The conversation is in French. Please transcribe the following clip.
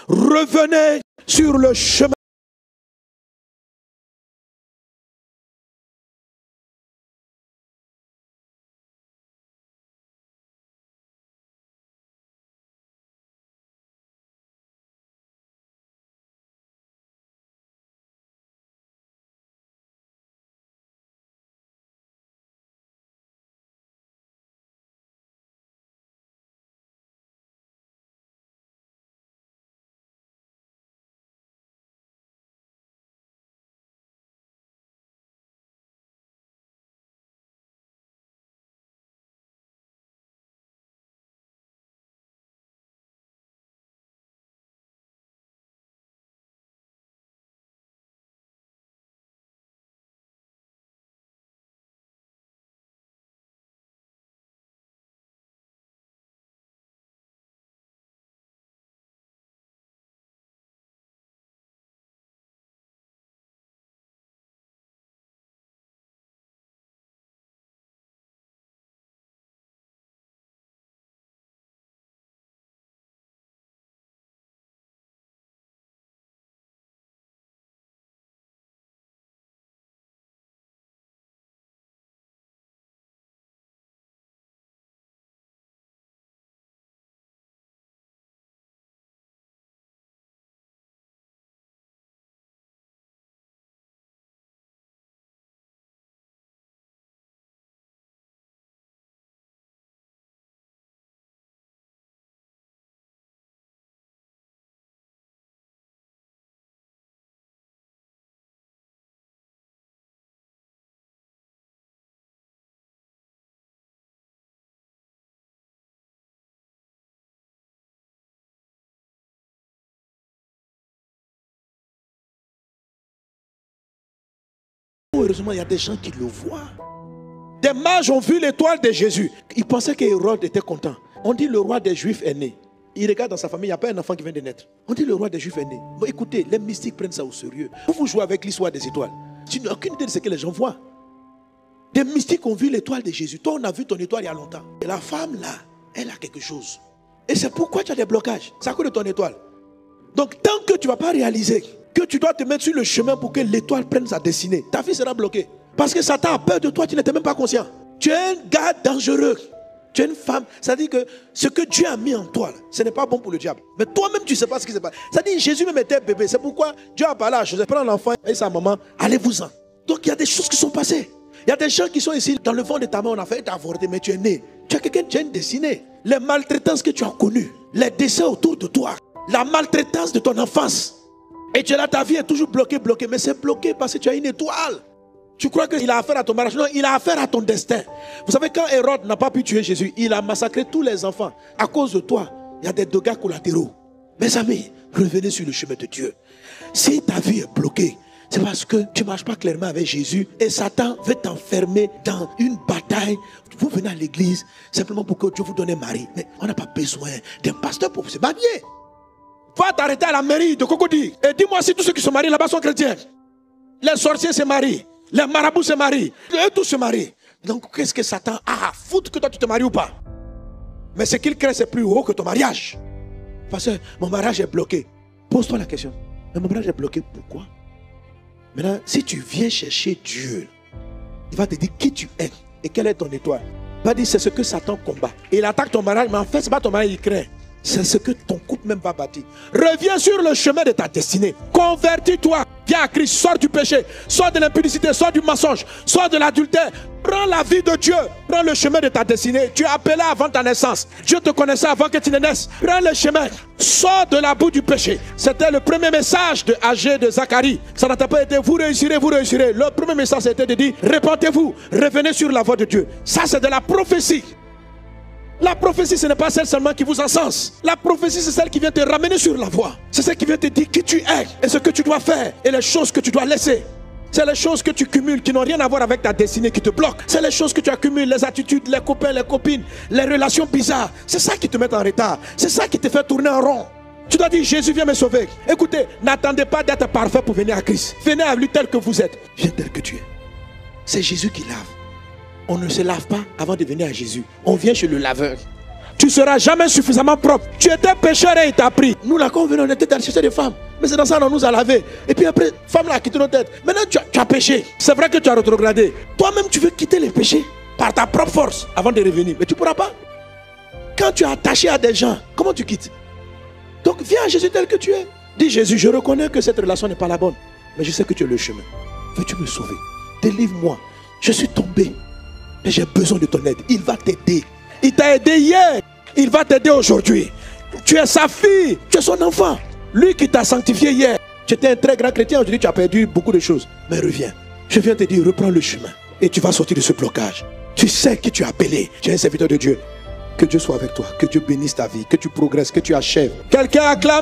revenez sur le chemin. Heureusement, il y a des gens qui le voient. Des mages ont vu l'étoile de Jésus. Ils pensaient qu'Hérode était content. On dit le roi des Juifs est né. Il regarde dans sa famille, il n'y a pas un enfant qui vient de naître. On dit le roi des Juifs est né. Bon, écoutez, les mystiques prennent ça au sérieux. Vous jouez avec l'histoire des étoiles. Tu n'as aucune idée de ce que les gens voient. Des mystiques ont vu l'étoile de Jésus. Toi, on a vu ton étoile il y a longtemps. Et la femme là, elle a quelque chose. Et c'est pourquoi tu as des blocages. C'est à cause de ton étoile. Donc, tant que tu ne vas pas réaliser que tu dois te mettre sur le chemin pour que l'étoile prenne sa destinée, ta vie sera bloquée. Parce que Satan a peur de toi, tu n'étais même pas conscient. Tu es un gars dangereux. Tu es une femme. Ça dit que ce que Dieu a mis en toi, ce n'est pas bon pour le diable. Mais toi-même, tu ne sais pas ce qui se passe. Ça dit Jésus même était bébé. C'est pourquoi Dieu a parlé à Joseph. Prends l'enfant et sa maman, allez-vous-en. Donc, il y a des choses qui sont passées. Il y a des gens qui sont ici, dans le ventre de ta mère, on a fait t'avorter, mais tu es né. Tu as quelqu'un, tu as une destinée. Les maltraitances que tu as connues, les décès autour de toi, la maltraitance de ton enfance. Et tu es là, ta vie est toujours bloquée. Mais c'est bloqué parce que tu as une étoile. Tu crois qu'il a affaire à ton mariage? Non, il a affaire à ton destin. Vous savez, quand Hérode n'a pas pu tuer Jésus, il a massacré tous les enfants. À cause de toi, il y a des dégâts collatéraux. Mes amis, revenez sur le chemin de Dieu. Si ta vie est bloquée, c'est parce que tu ne marches pas clairement avec Jésus. Et Satan veut t'enfermer dans une bataille. Vous venez à l'église simplement pour que Dieu vous donne un mari. Mais on n'a pas besoin d'un pasteur pour se marier. Va t'arrêter à la mairie de Cocody et dis-moi si tous ceux qui se marient là-bas sont chrétiens. Les sorciers se marient, les marabouts se marient, eux tous se marient. Donc qu'est-ce que Satan a à foutre que toi tu te maries ou pas? Mais ce qu'il crée, c'est plus haut que ton mariage. Parce que mon mariage est bloqué. Pose-toi la question. Mais mon mariage est bloqué, pourquoi? Maintenant, si tu viens chercher Dieu, il va te dire qui tu es et quelle est ton étoile. Il va dire c'est ce que Satan combat. Et il attaque ton mariage, mais en fait, ce n'est pas ton mariage qu'il crée. C'est ce que ton couple même va bâtir. Reviens sur le chemin de ta destinée. Convertis-toi. Viens à Christ. Sors du péché. Sors de l'impudicité. Sors du mensonge. Sors de l'adultère. Prends la vie de Dieu. Prends le chemin de ta destinée. Tu es appelé avant ta naissance. Dieu te connaissait avant que tu ne naisses. Prends le chemin. Sors de la boue du péché. C'était le premier message de Agé de Zacharie. Ça n'a pas été vous réussirez, vous réussirez. Le premier message c'était de dire répentez-vous. Revenez sur la voie de Dieu. Ça c'est de la prophétie. La prophétie, ce n'est pas celle seulement qui vous encense. La prophétie, c'est celle qui vient te ramener sur la voie. C'est celle qui vient te dire qui tu es et ce que tu dois faire et les choses que tu dois laisser. C'est les choses que tu cumules qui n'ont rien à voir avec ta destinée qui te bloquent. C'est les choses que tu accumules, les attitudes, les copains, les copines, les relations bizarres. C'est ça qui te met en retard. C'est ça qui te fait tourner en rond. Tu dois dire Jésus viens me sauver. Écoutez, n'attendez pas d'être parfait pour venir à Christ. Venez à lui tel que vous êtes. Viens tel que tu es. C'est Jésus qui lave. On ne se lave pas avant de venir à Jésus. On vient chez le laveur. tu ne seras jamais suffisamment propre. Tu étais pécheur et il t'a pris. Nous là, quand on venait, on était allés chercher des femmes. Mais c'est dans ça qu'on nous a lavé. Et puis après, femme là a quitté nos têtes. Maintenant tu as péché. C'est vrai que tu as rétrogradé. Toi-même tu veux quitter les péchés par ta propre force avant de revenir. Mais tu ne pourras pas. Quand tu es attaché à des gens, comment tu quittes? Donc viens à Jésus tel que tu es. Dis Jésus, je reconnais que cette relation n'est pas la bonne. Mais je sais que tu es le chemin. Veux-tu me sauver? Délivre-moi. Je suis tombé. Mais j'ai besoin de ton aide. Il va t'aider. Il t'a aidé hier. Il va t'aider aujourd'hui. Tu es sa fille. Tu es son enfant. Lui qui t'a sanctifié hier. Tu étais un très grand chrétien. Aujourd'hui, tu as perdu beaucoup de choses. Mais reviens. Je viens te dire, reprends le chemin. Et tu vas sortir de ce blocage. Tu sais qui tu as appelé. Tu es un serviteur de Dieu. Que Dieu soit avec toi. Que Dieu bénisse ta vie. Que tu progresses. Que tu achèves. Quelqu'un acclame.